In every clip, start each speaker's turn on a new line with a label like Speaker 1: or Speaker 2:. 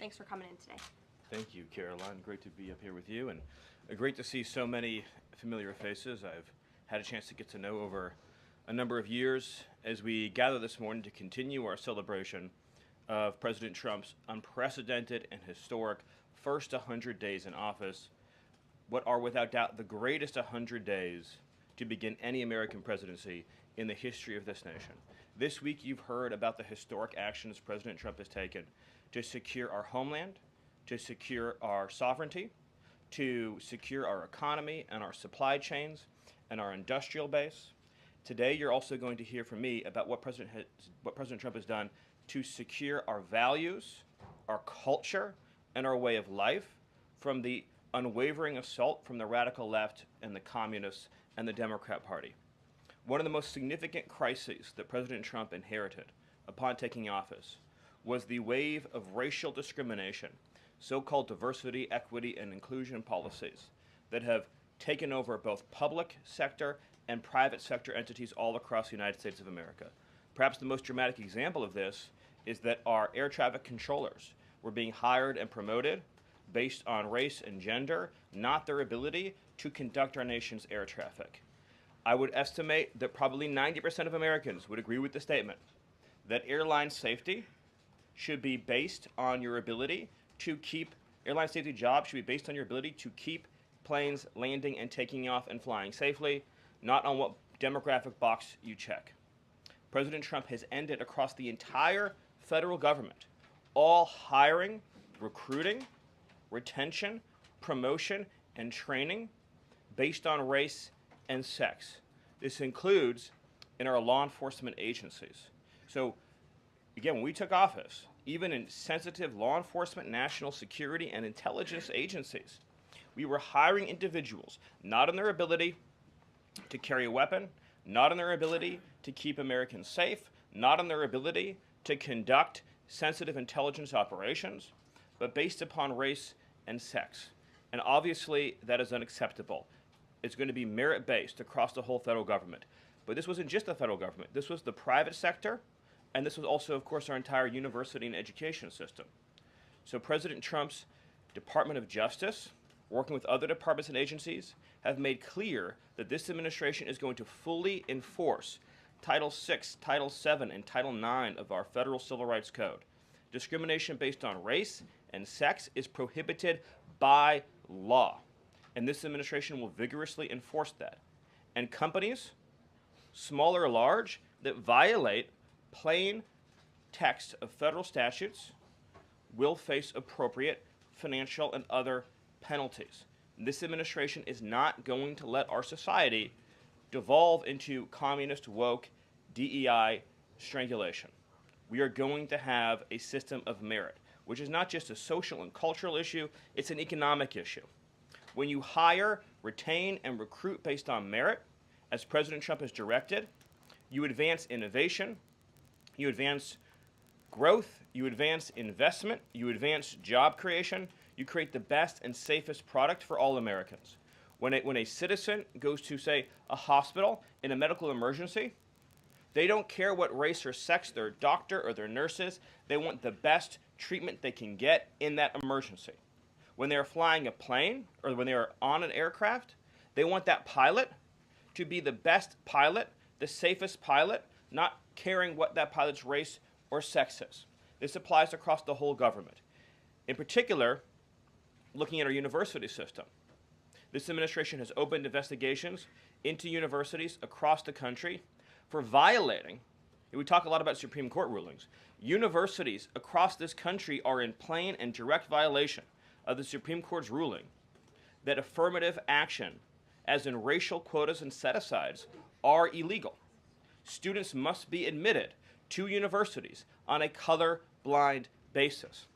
Speaker 1: Thanks for coming in today.
Speaker 2: Thank you, Caroline. Great to be up here with you, and great to see so many familiar faces I've had a chance to get to know over a number of years as we gather this morning to continue our celebration of President Trump's unprecedented and historic first 100 days in office, what are without doubt the greatest 100 days to begin any American presidency in the history of this nation. This week you've heard about the historic actions President Trump has taken to secure our homeland, to secure our sovereignty, to secure our economy and our supply chains and our industrial base. Today you're also going to hear from me about what President Trump has done to secure our values, our culture, and our way of life from the unwavering assault from the radical left and the communists and the Democrat Party. One of the most significant crises that President Trump inherited upon taking office was the wave of racial discrimination, so-called diversity, equity, and inclusion policies that have taken over both public sector and private sector entities all across the United States of America. Perhaps the most dramatic example of this is that our air traffic controllers were being hired and promoted based on race and gender, not their ability to conduct our nation's air traffic. I would estimate that probably 90% of Americans would agree with the statement that airline safety should be based on your ability to keep, airline safety jobs should be based on your ability to keep planes landing and taking off and flying safely, not on what demographic box you check. President Trump has ended across the entire federal government all hiring, recruiting, retention, promotion, and training based on race and sex. This includes in our law enforcement agencies. So again, when we took office, even in sensitive law enforcement, national security, and intelligence agencies, we were hiring individuals not on their ability to carry a weapon, not on their ability to keep Americans safe, not on their ability to conduct sensitive intelligence operations, but based upon race and sex. And obviously, that is unacceptable. It's going to be merit-based across the whole federal government. But this wasn't just the federal government. This was the private sector, and this was also, of course, our entire university and education system. So President Trump's Department of Justice, working with other departments and agencies, have made clear that this administration is going to fully enforce Title VI, Title VII, and Title IX of our Federal Civil Rights Code. Discrimination based on race and sex is prohibited by law, and this administration will vigorously enforce that. And companies, small or large, that violate plain text of federal statutes will face appropriate financial and other penalties. This administration is not going to let our society devolve into communist, woke, DEI strangulation. We are going to have a system of merit, which is not just a social and cultural issue, it's an economic issue. When you hire, retain, and recruit based on merit, as President Trump has directed, you advance innovation, you advance growth, you advance investment, you advance job creation, you create the best and safest product for all Americans. When a citizen goes to, say, a hospital in a medical emergency, they don't care what race or sex their doctor or their nurse is. They want the best treatment they can get in that emergency. When they're flying a plane or when they're on an aircraft, they want that pilot to be the best pilot, the safest pilot, not caring what that pilot's race or sex is. This applies across the whole government. In particular, looking at our university system, this administration has opened investigations into universities across the country for violating, and we talk a lot about Supreme Court rulings, universities across this country are in plain and direct violation of the Supreme Court's ruling that affirmative action, as in racial quotas and set-asides, are illegal. Students must be admitted to universities on a color-blind basis.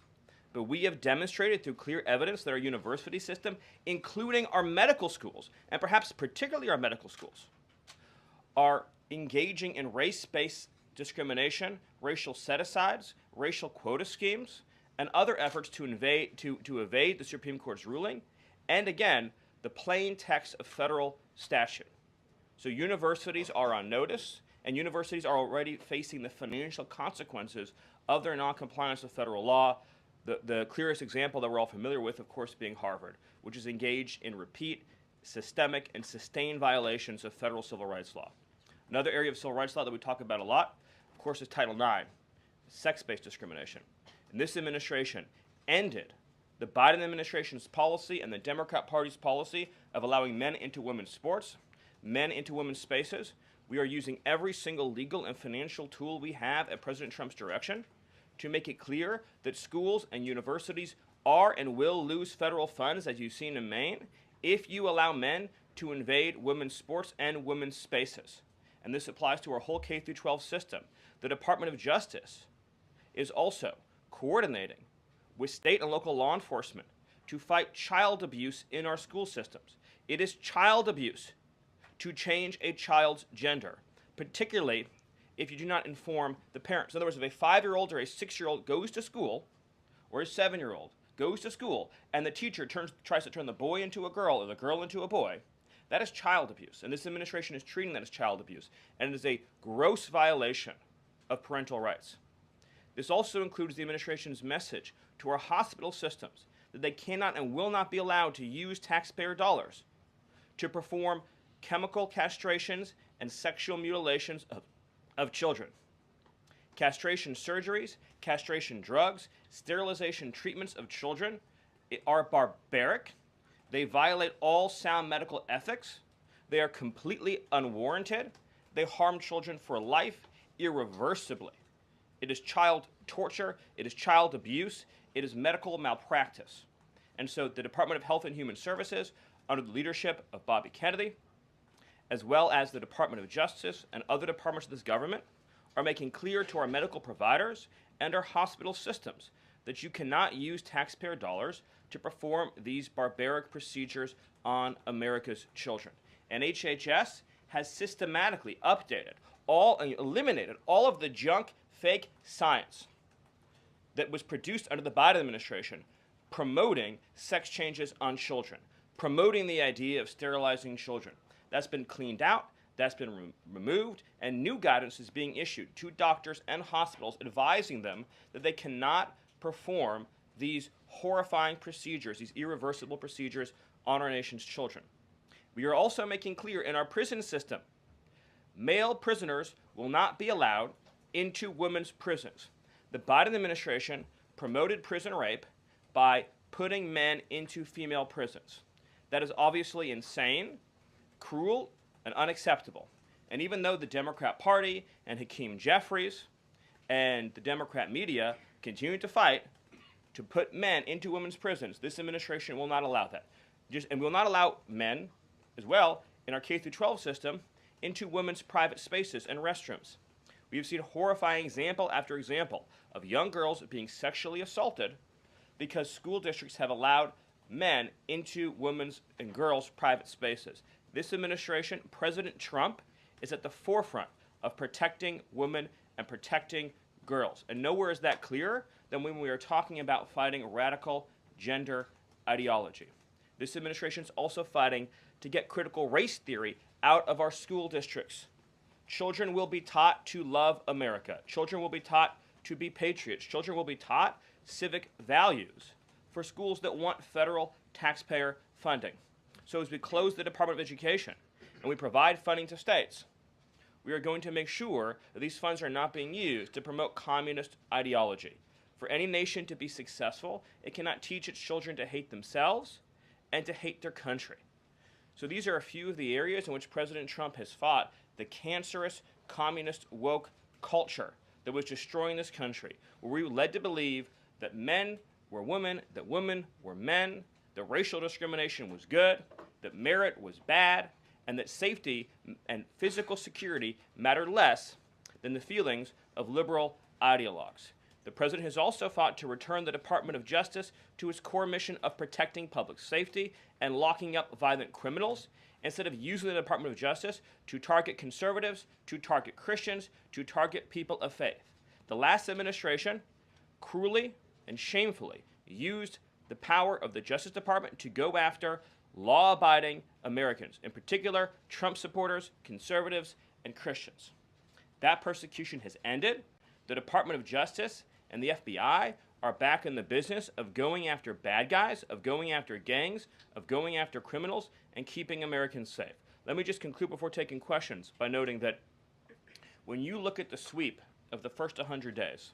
Speaker 2: But we have demonstrated through clear evidence that our university system, including our medical schools, and perhaps particularly our medical schools, are engaging in race-based discrimination, racial set-asides, racial quota schemes, and other efforts to evade the Supreme Court's ruling, and again, the plain text of federal statute. So universities are on notice, and universities are already facing the financial consequences of their noncompliance with federal law. The clearest example that we're all familiar with, of course, being Harvard, which is engaged in repeat, systemic, and sustained violations of federal civil rights law. Another area of civil rights law that we talk about a lot, of course, is Title IX, sex-based discrimination. And this administration ended the Biden administration's policy and the Democrat Party's policy of allowing men into women's sports, men into women's spaces. We are using every single legal and financial tool we have at President Trump's direction to make it clear that schools and universities are and will lose federal funds, as you've seen in Maine, if you allow men to invade women's sports and women's spaces. And this applies to our whole K-12 system. The Department of Justice is also coordinating with state and local law enforcement to fight child abuse in our school systems. It is child abuse to change a child's gender, particularly if you do not inform the parents. In other words, if a 5-year-old or a 6-year-old goes to school, or a 7-year-old goes to school, and the teacher tries to turn the boy into a girl or the girl into a boy, that is child abuse. And this administration is treating that as child abuse. And it is a gross violation of parental rights. This also includes the administration's message to our hospital systems that they cannot and will not be allowed to use taxpayer dollars to perform chemical castrations and sexual mutilations of children. Castration surgeries, castration drugs, sterilization treatments of children are barbaric. They violate all sound medical ethics. They are completely unwarranted. They harm children for life irreversibly. It is child torture. It is child abuse. It is medical malpractice. And so the Department of Health and Human Services, under the leadership of Bobby Kennedy, as well as the Department of Justice and other departments of this government, are making clear to our medical providers and our hospital systems that you cannot use taxpayer dollars to perform these barbaric procedures on America's children. And HHS has systematically eliminated all of the junk, fake science that was produced under the Biden administration promoting sex changes on children, promoting the idea of sterilizing children. That's been cleaned out, that's been removed, and new guidance is being issued to doctors and hospitals advising them that they cannot perform these horrifying procedures, these irreversible procedures on our nation's children. We are also making clear in our prison system, male prisoners will not be allowed into women's prisons. The Biden administration promoted prison rape by putting men into female prisons. That is obviously insane, cruel, and unacceptable. And even though the Democrat Party and Hakeem Jeffries and the Democrat media continue to fight to put men into women's prisons, this administration will not allow that. And will not allow men, as well, in our K-12 system, into women's private spaces and restrooms. We have seen horrifying example after example of young girls being sexually assaulted because school districts have allowed men into women's and girls' private spaces. This administration, President Trump, is at the forefront of protecting women and protecting girls. And nowhere is that clearer than when we are talking about fighting radical gender ideology. This administration is also fighting to get critical race theory out of our school districts. Children will be taught to love America. Children will be taught to be patriots. Children will be taught civic values for schools that want federal taxpayer funding. So as we close the Department of Education and we provide funding to states, we are going to make sure that these funds are not being used to promote communist ideology. For any nation to be successful, it cannot teach its children to hate themselves and to hate their country. So these are a few of the areas in which President Trump has fought the cancerous, communist, woke culture that was destroying this country, where we were led to believe that men were women, that women were men, that racial discrimination was good, that merit was bad, and that safety and physical security mattered less than the feelings of liberal ideologues. The president has also fought to return the Department of Justice to its core mission of protecting public safety and locking up violent criminals, instead of using the Department of Justice to target conservatives, to target Christians, to target people of faith. The last administration cruelly and shamefully used the power of the Justice Department to go after law-abiding Americans, in particular Trump supporters, conservatives, and Christians. That persecution has ended. The Department of Justice and the FBI are back in the business of going after bad guys, of going after gangs, of going after criminals, and keeping Americans safe. Let me just conclude before taking questions by noting that when you look at the sweep of the first 100 days,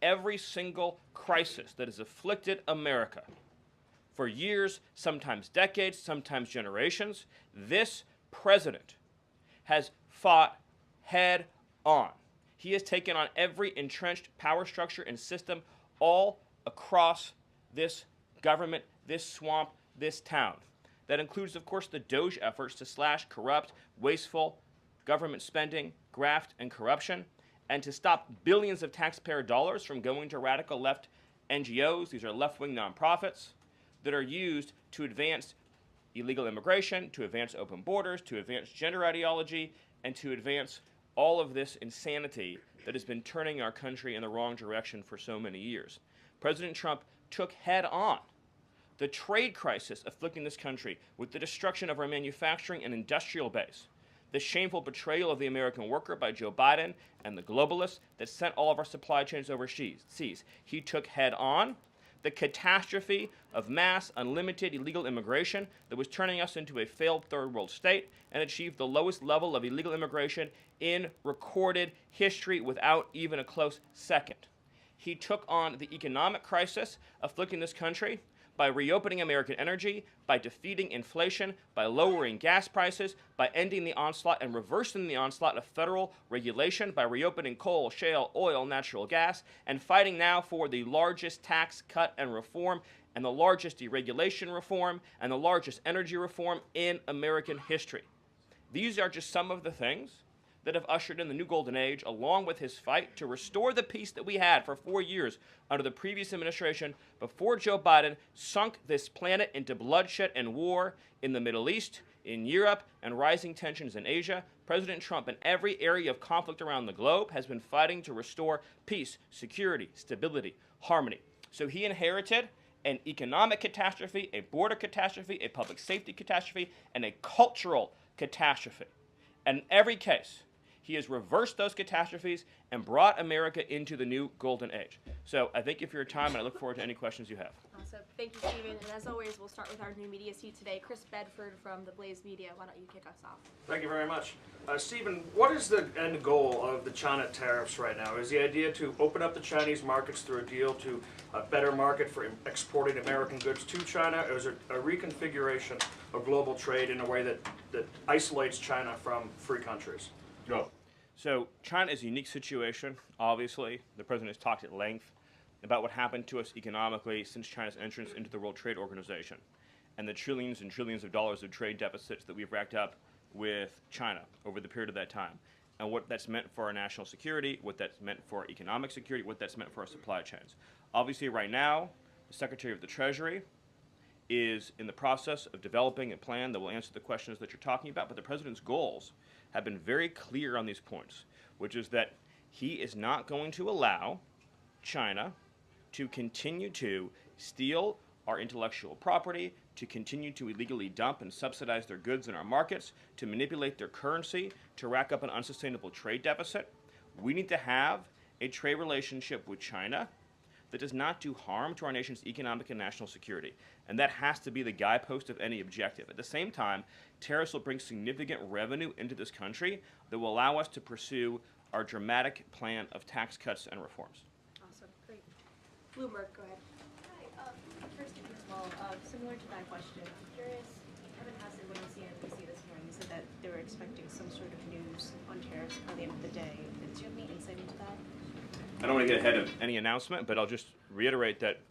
Speaker 2: every single crisis that has afflicted America for years, sometimes decades, sometimes generations, this president has fought head on. He has taken on every entrenched power structure and system all across this government, this swamp, this town. That includes, of course, the DOGE efforts to slash corrupt, wasteful government spending, graft, and corruption, and to stop billions of taxpayer dollars from going to radical left NGOs. These are left-wing nonprofits that are used to advance illegal immigration, to advance open borders, to advance gender ideology, and to advance all of this insanity that has been turning our country in the wrong direction for so many years. President Trump took head on the trade crisis afflicting this country with the destruction of our manufacturing and industrial base, the shameful betrayal of the American worker by Joe Biden and the globalists that sent all of our supply chains overseas. He took head on the catastrophe of mass, unlimited illegal immigration that was turning us into a failed third world state, and achieved the lowest level of illegal immigration in recorded history without even a close second. He took on the economic crisis afflicting this country by reopening American energy, by defeating inflation, by lowering gas prices, by ending the onslaught and reversing the onslaught of federal regulation, by reopening coal, shale, oil, natural gas, and fighting now for the largest tax cut and reform and the largest deregulation reform and the largest energy reform in American history. These are just some of the things that have ushered in the new golden age, along with his fight to restore the peace that we had for 4 years under the previous administration before Joe Biden sunk this planet into bloodshed and war in the Middle East, in Europe, and rising tensions in Asia. President Trump, in every area of conflict around the globe, has been fighting to restore peace, security, stability, harmony. So he inherited an economic catastrophe, a border catastrophe, a public safety catastrophe, and a cultural catastrophe. And in every case, he has reversed those catastrophes and brought America into the new golden age. So I thank you for your time, and I look forward to any questions you have.
Speaker 1: Awesome. Thank you, Stephen. And as always, we'll start with our new media seat today. Chris Bedford from the Blaze Media. Why don't you kick us off?
Speaker 3: Thank you very much. Stephen, what is the end goal of the China tariffs right now? Is the idea to open up the Chinese markets through a deal to a better market for exporting American goods to China, or is it a reconfiguration of global trade in a way that isolates China from free countries?
Speaker 2: No. So China is a unique situation, obviously. The president has talked at length about what happened to us economically since China's entrance into the World Trade Organization and the trillions and trillions of dollars of trade deficits that we've racked up with China over the period of that time, and what that's meant for our national security, what that's meant for our economic security, what that's meant for our supply chains. Obviously, right now, the Secretary of the Treasury is in the process of developing a plan that will answer the questions that you're talking about, but the president's goals have been very clear on these points, which is that he is not going to allow China to continue to steal our intellectual property, to continue to illegally dump and subsidize their goods in our markets, to manipulate their currency, to rack up an unsustainable trade deficit. We need to have a trade relationship with China that does not do harm to our nation's economic and national security. And that has to be the guidepost of any objective. At the same time, tariffs will bring significant revenue into this country that will allow us to pursue our dramatic plan of tax cuts and reforms.
Speaker 1: Awesome. Great. Bloomberg, go ahead.
Speaker 4: Hi. First, as well, similar to that question, I'm curious, Kevin Hassett, when on CNBC this morning, said that they were expecting some sort of news on tariffs by the end of the day. Do you have any insight into that?
Speaker 2: I don't want to get ahead of any announcement, but I'll just reiterate that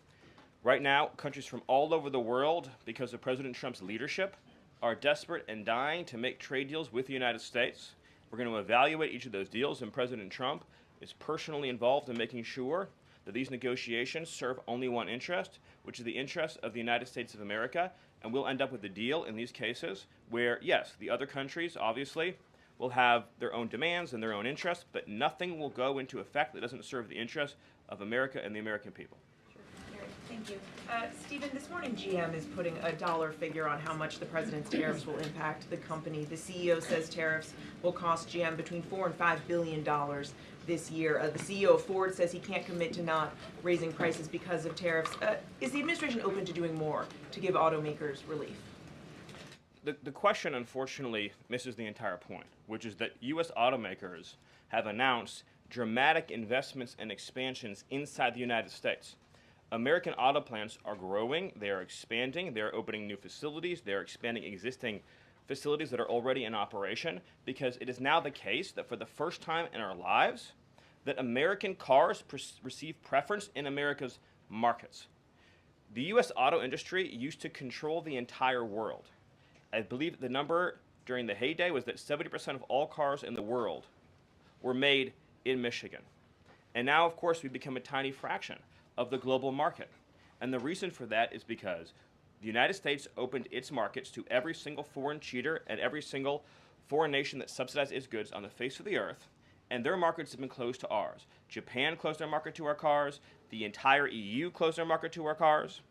Speaker 2: right now, countries from all over the world, because of President Trump's leadership, are desperate and dying to make trade deals with the United States. We're going to evaluate each of those deals, and President Trump is personally involved in making sure that these negotiations serve only one interest, which is the interest of the United States of America, and we'll end up with a deal in these cases where, yes, the other countries, obviously, will have their own demands and their own interests, but nothing will go into effect that doesn't serve the interests of America and the American people.
Speaker 4: Sure.
Speaker 5: Thank you. Stephen, this morning GM is putting a dollar figure on how much the president's tariffs will impact the company. The CEO says tariffs will cost GM between $4 and $5 billion this year. The CEO of Ford says he can't commit to not raising prices because of tariffs. Is the administration open to doing more to give automakers relief?
Speaker 2: The question, unfortunately, misses the entire point, which is that U.S. automakers have announced dramatic investments and expansions inside the United States. American auto plants are growing, they are expanding, they're opening new facilities, they're expanding existing facilities that are already in operation, because it is now the case that for the first time in our lives, that American cars receive preference in America's markets. The U.S. auto industry used to control the entire world. I believe the number during the heyday was that 70% of all cars in the world were made in Michigan. And now, of course, we've become a tiny fraction of the global market. And the reason for that is because the United States opened its markets to every single foreign cheater and every single foreign nation that subsidized its goods on the face of the earth, and their markets have been closed to ours. Japan closed their market to our cars. The entire EU closed their market to our cars.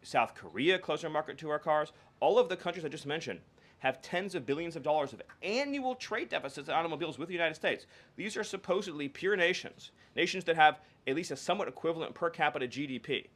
Speaker 2: South Korea closed their market to our cars. All of the countries I just mentioned have tens of billions of dollars of annual trade deficits in automobiles with the United States. These are supposedly pure nations, nations that have at least a somewhat equivalent per capita GDP.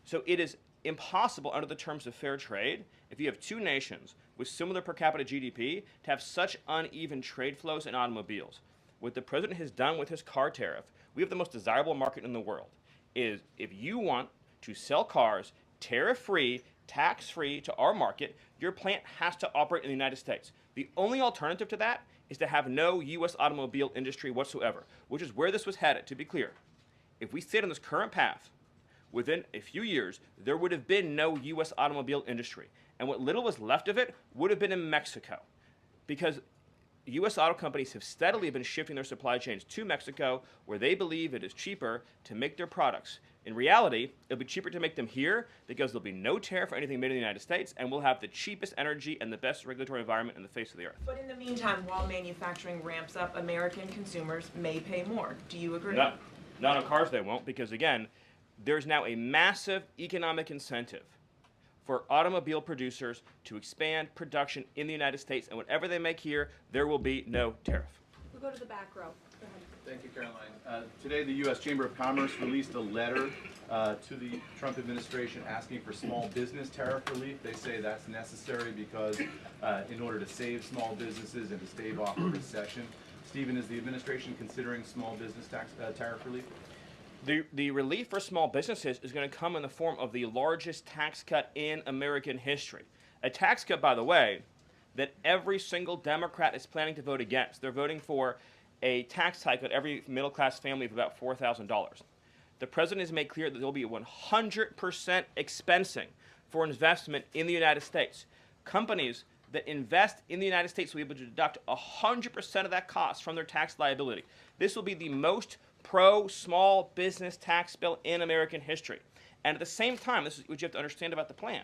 Speaker 2: So it is impossible under the terms of fair trade, if you have two nations with similar per capita GDP, to have such uneven trade flows in automobiles. What the president has done with his car tariff, we have the most desirable market in the world, is if you want to sell cars tariff-free, tax-free to our market, your plant has to operate in the United States. The only alternative to that is to have no U.S. automobile industry whatsoever, which is where this was headed, to be clear. If we stayed on this current path, within a few years, there would have been no U.S. automobile industry. And what little was left of it would have been in Mexico. Because U.S. auto companies have steadily been shifting their supply chains to Mexico, where they believe it is cheaper to make their products. In reality, it'll be cheaper to make them here because there'll be no tariff for anything made in the United States, and we'll have the cheapest energy and the best regulatory environment in the face of the earth.
Speaker 5: But in the meantime, while manufacturing ramps up, American consumers may pay more. Do you agree?
Speaker 2: Not on cars they won't, because again, there's now a massive economic incentive for automobile producers to expand production in the United States, and whatever they make here, there will be no tariff.
Speaker 1: We'll go to the back row. Go ahead.
Speaker 6: Thank you, Caroline. Today, the U.S. Chamber of Commerce released a letter to the Trump administration asking for small business tariff relief. They say that's necessary because in order to save small businesses and to stave off a recession. Stephen, is the administration considering small business tariff relief?
Speaker 2: The relief for small businesses is going to come in the form of the largest tax cut in American history. A tax cut, by the way, that every single Democrat is planning to vote against. They're voting for a tax hike on every middle-class family of about $4,000. The president has made clear that there will be 100% expensing for investment in the United States. Companies that invest in the United States will be able to deduct 100% of that cost from their tax liability. This will be the most pro-small business tax bill in American history. And at the same time, this is what you have to understand about the plan,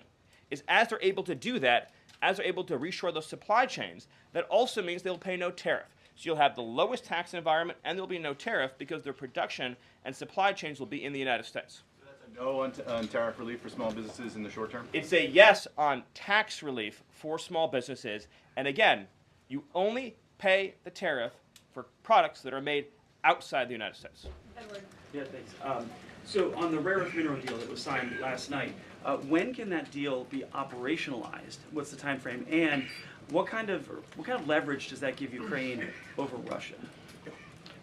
Speaker 2: is as they're able to do that, as they're able to reshore those supply chains, that also means they'll pay no tariff. So you'll have the lowest tax environment, and there'll be no tariff because their production and supply chains will be in the United States.
Speaker 6: So that's a no on tariff relief for small businesses in the short term?
Speaker 2: It's a yes on tax relief for small businesses. And again, you only pay the tariff for products that are made outside the United States.
Speaker 1: Edward.
Speaker 7: Yeah, thanks. So on the rare earth mineral deal that was signed last night, when can that deal be operationalized? What's the time frame? And what kind of leverage does that give Ukraine over Russia?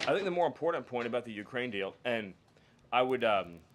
Speaker 2: I think the more important point about the Ukraine deal, and I would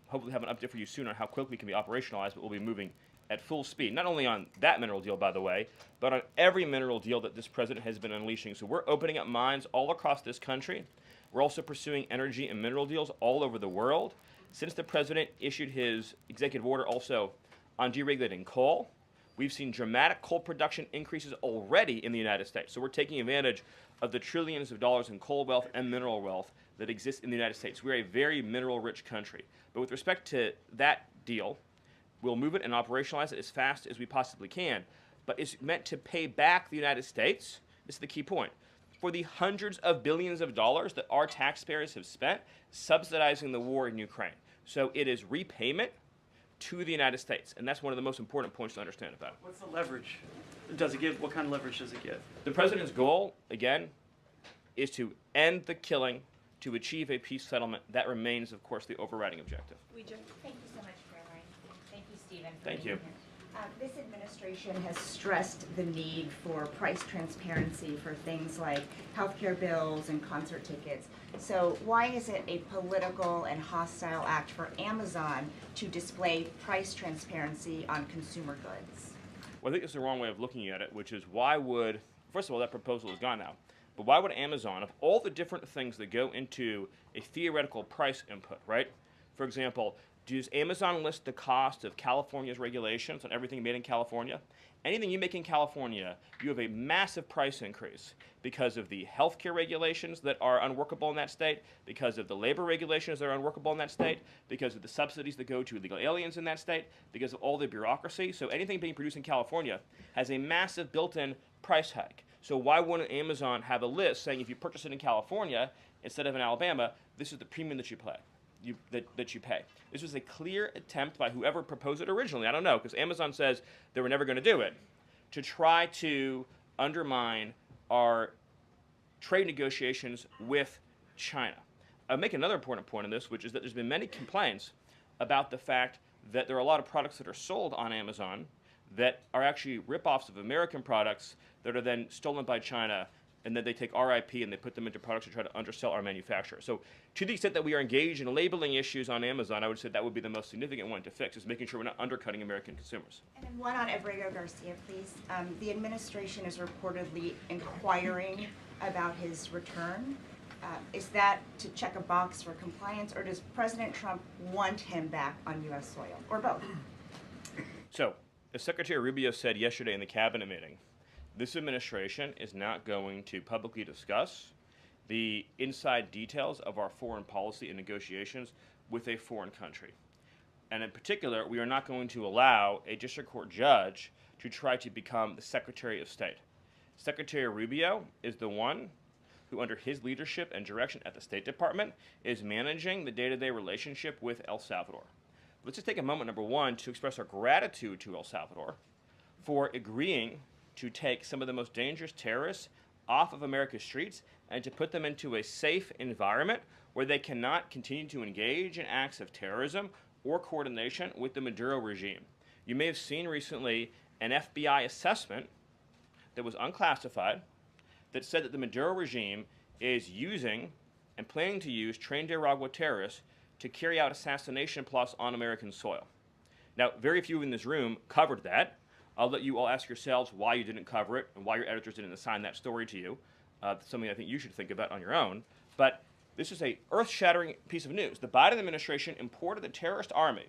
Speaker 2: hopefully have an update for you soon on how quickly it can be operationalized, but we'll be moving at full speed, not only on that mineral deal, by the way, but on every mineral deal that this president has been unleashing. So we're opening up mines all across this country. We're also pursuing energy and mineral deals all over the world. Since the president issued his executive order also on deregulating coal, we've seen dramatic coal production increases already in the United States. So we're taking advantage of the trillions of dollars in coal wealth and mineral wealth that exists in the United States. We're a very mineral-rich country. But with respect to that deal, we'll move it and operationalize it as fast as we possibly can. But it's meant to pay back the United States, this is the key point, for the hundreds of billions of dollars that our taxpayers have spent subsidizing the war in Ukraine. So it is repayment to the United States. And that's one of the most important points to understand about it.
Speaker 7: What's the leverage? Does it give? What kind of leverage does it give?
Speaker 2: The president's goal, again, is to end the killing, to achieve a peace settlement. That remains, of course, the overriding objective.
Speaker 1: We just
Speaker 8: Thank you so much, Caroline. Thank you, Stephen, for
Speaker 2: Thank
Speaker 8: being
Speaker 2: you.
Speaker 8: here. This administration has stressed the need for price transparency for things like healthcare bills and concert tickets. So why is it a political and hostile act for Amazon to display price transparency on consumer goods?
Speaker 2: Well, I think it's the wrong way of looking at it, which is why would, first of all, that proposal is gone now, but why would Amazon, of all the different things that go into a theoretical price input, right? For example, does Amazon list the cost of California's regulations on everything made in California? Anything you make in California, you have a massive price increase because of the healthcare regulations that are unworkable in that state, because of the labor regulations that are unworkable in that state, because of the subsidies that go to illegal aliens in that state, because of all the bureaucracy. So anything being produced in California has a massive built-in price hike. So why wouldn't Amazon have a list saying if you purchase it in California instead of in Alabama, this is the premium that you pay? That you pay. This was a clear attempt by whoever proposed it originally, I don't know, because Amazon says they were never going to do it, to try to undermine our trade negotiations with China. I'll make another important point on this, which is that there's been many complaints about the fact that there are a lot of products that are sold on Amazon that are actually ripoffs of American products that are then stolen by China, and then they take our IP and they put them into products to try to undersell our manufacturers. So to the extent that we are engaged in labeling issues on Amazon, I would say that would be the most significant one to fix, is making sure we're not undercutting American consumers.
Speaker 8: And then one on Abrego Garcia, please. The administration is reportedly inquiring about his return. Is that to check a box for compliance, or does President Trump want him back on U.S. soil, or both?
Speaker 2: So, as Secretary Rubio said yesterday in the cabinet meeting, this administration is not going to publicly discuss the inside details of our foreign policy and negotiations with a foreign country. And in particular, we are not going to allow a district court judge to try to become the Secretary of State. Secretary Rubio is the one who, under his leadership and direction at the State Department, is managing the day-to-day relationship with El Salvador. Let's just take a moment, number one, to express our gratitude to El Salvador for agreeing to take some of the most dangerous terrorists off of America's streets and to put them into a safe environment where they cannot continue to engage in acts of terrorism or coordination with the Maduro regime. You may have seen recently an FBI assessment that was unclassified that said that the Maduro regime is using and planning to use trained Aragua terrorists to carry out assassination plots on American soil. Now, very few in this room covered that. I'll let you all ask yourselves why you didn't cover it and why your editors didn't assign that story to you. Something I think you should think about on your own. But this is a earth-shattering piece of news. The Biden administration imported the terrorist army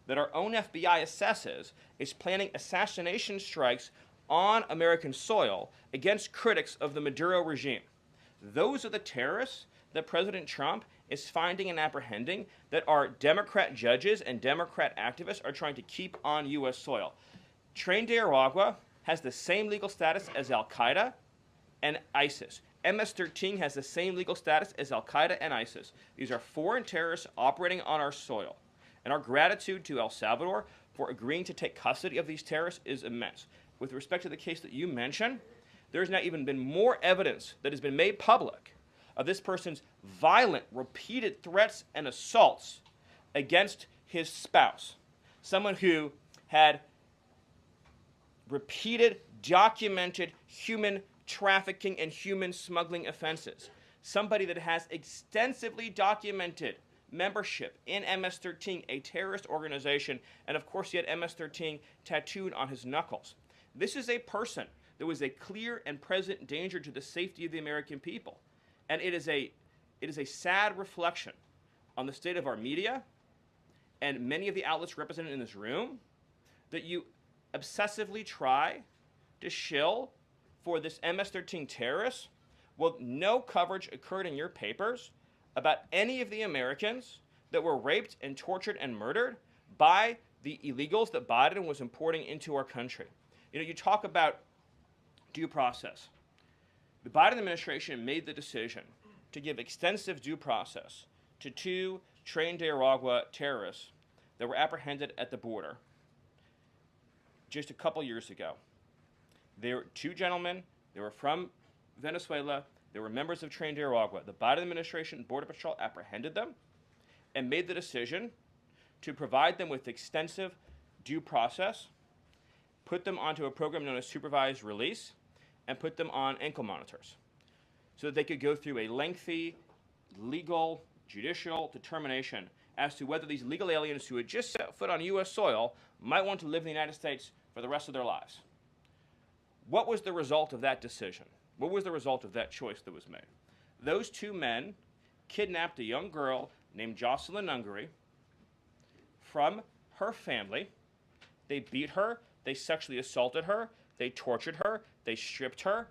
Speaker 2: that our own FBI assesses is planning assassination strikes on American soil against critics of the Maduro regime. Those are the terrorists that President Trump is finding and apprehending that our Democrat judges and Democrat activists are trying to keep on U.S. soil. Tren de Aragua has the same legal status as Al-Qaeda and ISIS. MS-13 has the same legal status as Al-Qaeda and ISIS. These are foreign terrorists operating on our soil. And our gratitude to El Salvador for agreeing to take custody of these terrorists is immense. With respect to the case that you mentioned, there has now even been more evidence that has been made public of this person's violent, repeated threats and assaults against his spouse. Someone who had repeated, documented human trafficking and human smuggling offenses. Somebody that has extensively documented membership in MS-13, a terrorist organization, and of course he had MS-13 tattooed on his knuckles. This is a person that was a clear and present danger to the safety of the American people. And it is a sad reflection on the state of our media and many of the outlets represented in this room that you obsessively try to shill for this MS-13 terrorist. Well, no coverage occurred in your papers about any of the Americans that were raped and tortured and murdered by the illegals that Biden was importing into our country. You know, you talk about due process. The Biden administration made the decision to give extensive due process to two Tren de Aragua terrorists that were apprehended at the border just a couple years ago. They were two gentlemen. They were from Venezuela. They were members of Tren de Aragua. The Biden administration Border Patrol apprehended them and made the decision to provide them with extensive due process, put them onto a program known as supervised release, and put them on ankle monitors so that they could go through a lengthy legal, judicial determination as to whether these legal aliens who had just set foot on U.S. soil might want to live in the United States for the rest of their lives. What was the result of that decision? What was the result of that choice that was made? Those two men kidnapped a young girl named Jocelyn Ungary from her family. They beat her, they sexually assaulted her, they tortured her, they stripped her,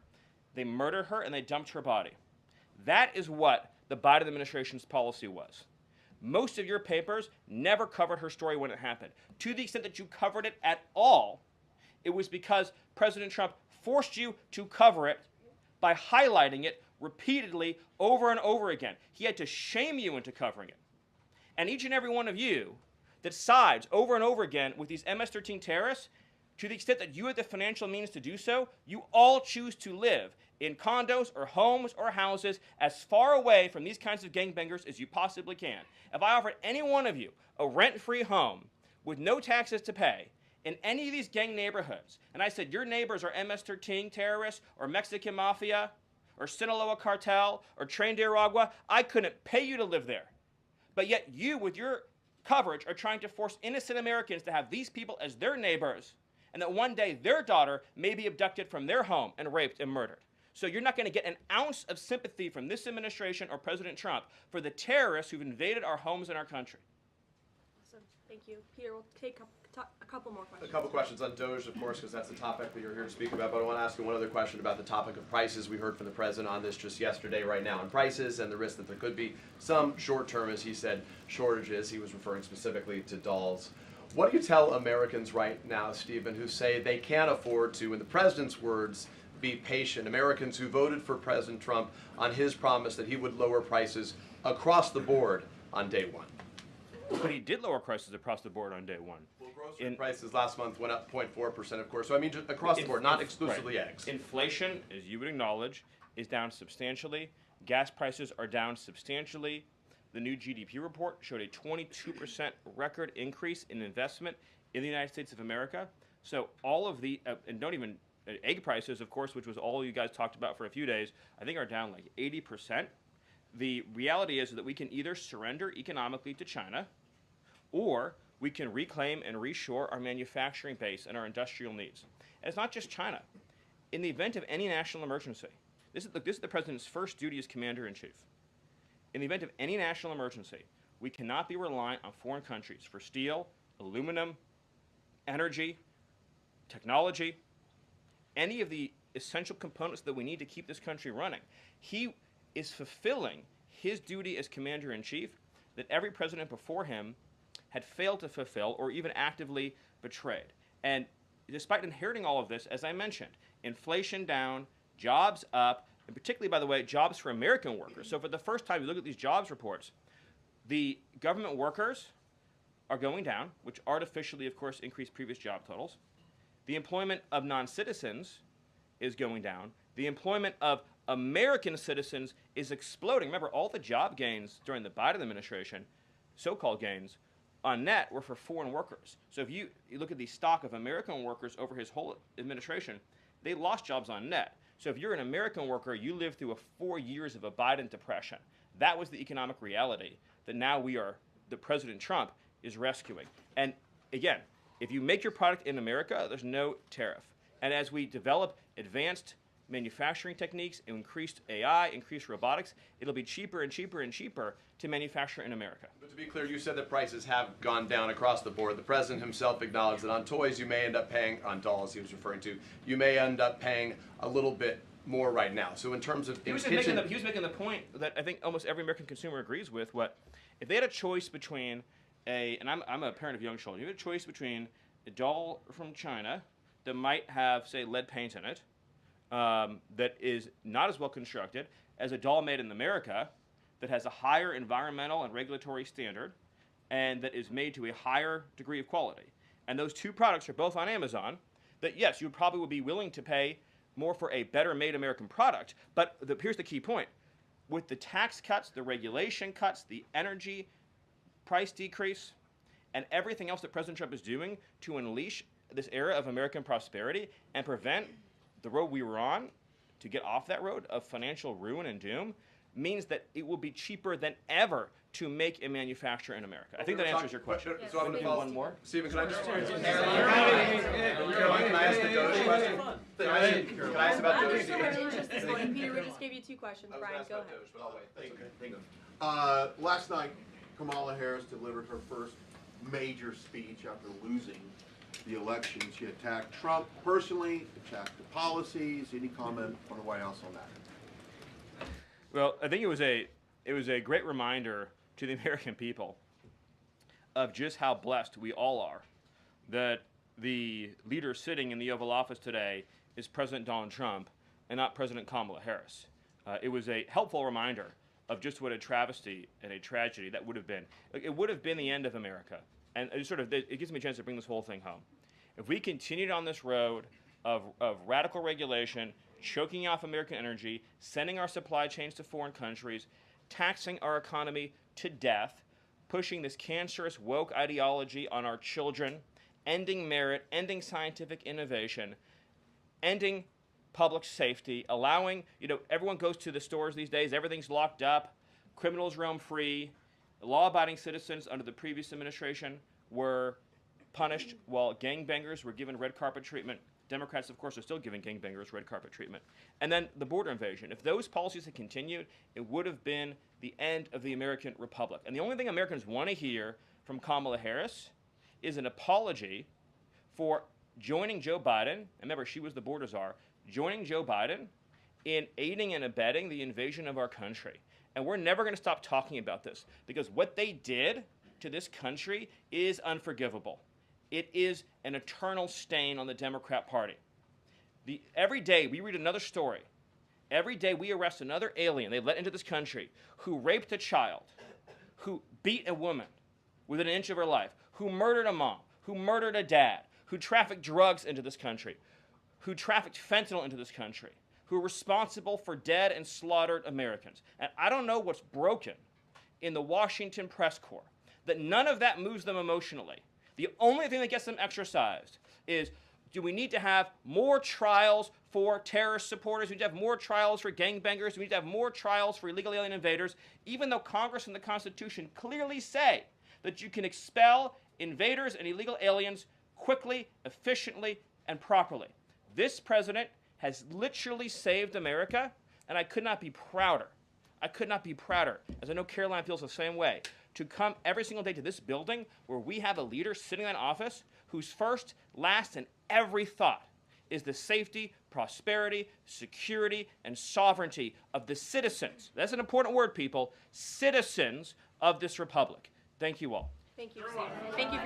Speaker 2: they murdered her, and they dumped her body. That is what the Biden administration's policy was. Most of your papers never covered her story when it happened. To the extent that you covered it at all, it was because President Trump forced you to cover it by highlighting it repeatedly over and over again. He had to shame you into covering it. And each and every one of you that sides over and over again with these MS-13 terrorists, to the extent that you have the financial means to do so, you all choose to live in condos or homes or houses as far away from these kinds of gangbangers as you possibly can. If I offered any one of you a rent-free home with no taxes to pay in any of these gang neighborhoods, and I said your neighbors are MS-13 terrorists or Mexican mafia or Sinaloa cartel or Tren de Aragua, I couldn't pay you to live there. But yet you, with your coverage, are trying to force innocent Americans to have these people as their neighbors, and that one day their daughter may be abducted from their home and raped and murdered. So you're not going to get an ounce of sympathy from this administration or President Trump for the terrorists who've invaded our homes and our country.
Speaker 1: Awesome. Thank you. Peter, we'll take a couple more questions.
Speaker 9: A couple questions on DOGE, of course, because that's the topic that you're here to speak about. But I want to ask you one other question about the topic of prices. We heard from the president on this just yesterday, right now, on prices and the risk that there could be some short-term, as he said, shortages. He was referring specifically to dolls. What do you tell Americans right now, Stephen, who say they can't afford to, in the president's words, be patient? Americans who voted for President Trump on his promise that he would lower prices across the board on day one.
Speaker 2: But he did lower prices across the board on day one.
Speaker 9: Well, grocery prices last month went up 0.4%, of course. So I mean, just across the board, not exclusively
Speaker 2: right.
Speaker 9: eggs.
Speaker 2: Inflation, as you would acknowledge, is down substantially. Gas prices are down substantially. The new GDP report showed a 22% record increase in investment in the United States of America. So all of the, and don't even, egg prices, of course, which was all you guys talked about for a few days, I think are down like 80%. The reality is that we can either surrender economically to China, or we can reclaim and reshore our manufacturing base and our industrial needs. And it's not just China. In the event of any national emergency, this is the president's first duty as commander-in-chief. In the event of any national emergency, we cannot be reliant on foreign countries for steel, aluminum, energy, technology, any of the essential components that we need to keep this country running. He is fulfilling his duty as commander-in-chief that every president before him had failed to fulfill or even actively betrayed. And despite inheriting all of this, as I mentioned, inflation down, jobs up, and particularly, by the way, jobs for American workers. So for the first time, you look at these jobs reports, the government workers are going down, which artificially, of course, increased previous job totals. The employment of non-citizens is going down. The employment of American citizens is exploding. Remember, all the job gains during the Biden administration, so-called gains, on net were for foreign workers. So if you look at the stock of American workers over his whole administration, they lost jobs on net. So if you're an American worker, you lived through 4 years of a Biden depression. That was the economic reality that now that President Trump is rescuing. And again, if you make your product in America, there's no tariff. And as we develop advanced manufacturing techniques, increased AI, increased robotics, it'll be cheaper and cheaper and cheaper to manufacture in America.
Speaker 9: But to be clear, you said that prices have gone down across the board. The president himself acknowledged that on toys you may end up paying, on dolls he was referring to, you may end up paying a little bit more right now. So in terms of
Speaker 2: he was making the point that I think almost every American consumer agrees with. If they had a choice between and I'm a parent of young children, you had a choice between a doll from China that might have, say, lead paint in it, that is not as well constructed as a doll made in America that has a higher environmental and regulatory standard and that is made to a higher degree of quality. And those two products are both on Amazon, that yes, you probably would be willing to pay more for a better made American product, but here's the key point. With the tax cuts, the regulation cuts, the energy price decrease, and everything else that President Trump is doing to unleash this era of American prosperity and prevent the road we were on to get off that road of financial ruin and doom, means that it will be cheaper than ever to make and manufacture in America. I think that answers your question.
Speaker 9: So I'm
Speaker 2: Can we
Speaker 9: gonna
Speaker 2: do
Speaker 9: follow
Speaker 2: one more?
Speaker 9: Stephen, can I just? Caroline, can I ask the Doge question? Can I ask about Doge?
Speaker 1: This morning. Peter, we just gave you 2 questions.
Speaker 9: I was gonna
Speaker 1: Brian,
Speaker 9: ask
Speaker 1: go
Speaker 9: about
Speaker 1: ahead.
Speaker 9: Doge, but I'll wait. Thank you.
Speaker 10: Last night, Kamala Harris delivered her first major speech after losing the election. She attacked Trump personally, attacked the policies. Any comment from the White House on that?
Speaker 2: Well, I think it was a great reminder to the American people of just how blessed we all are that the leader sitting in the Oval Office today is President Donald Trump and not President Kamala Harris. It was a helpful reminder of just what a travesty and a tragedy that would have been. It would have been the end of America. And it gives me a chance to bring this whole thing home. If we continued on this road of radical regulation, choking off American energy, sending our supply chains to foreign countries, taxing our economy to death, pushing this cancerous woke ideology on our children, ending merit, ending scientific innovation, ending public safety, allowing, everyone goes to the stores these days, everything's locked up, criminals roam free, law-abiding citizens under the previous administration were punished while gangbangers were given red carpet treatment. Democrats, of course, are still giving gangbangers red carpet treatment. And then the border invasion. If those policies had continued, it would have been the end of the American Republic. And the only thing Americans want to hear from Kamala Harris is an apology for joining Joe Biden, and remember, she was the border czar, joining Joe Biden in aiding and abetting the invasion of our country. And we're never going to stop talking about this, because what they did to this country is unforgivable. It is an eternal stain on the Democrat Party. Every day we read another story. Every day we arrest another alien they let into this country who raped a child, who beat a woman within an inch of her life, who murdered a mom, who murdered a dad, who trafficked drugs into this country, who trafficked fentanyl into this country, who are responsible for dead and slaughtered Americans. And I don't know what's broken in the Washington press corps, that none of that moves them emotionally. The only thing that gets them exercised is, do we need to have more trials for terrorist supporters? Do we need to have more trials for gangbangers? Do we need to have more trials for illegal alien invaders? Even though Congress and the Constitution clearly say that you can expel invaders and illegal aliens quickly, efficiently, and properly. This president has literally saved America, and I could not be prouder. I could not be prouder, as I know Caroline feels the same way, to come every single day to this building where we have a leader sitting in office whose first, last, and every thought is the safety, prosperity, security, and sovereignty of the citizens. That's an important word, people. Citizens of this republic. Thank you all.
Speaker 1: Thank you, Steve. Thank you for your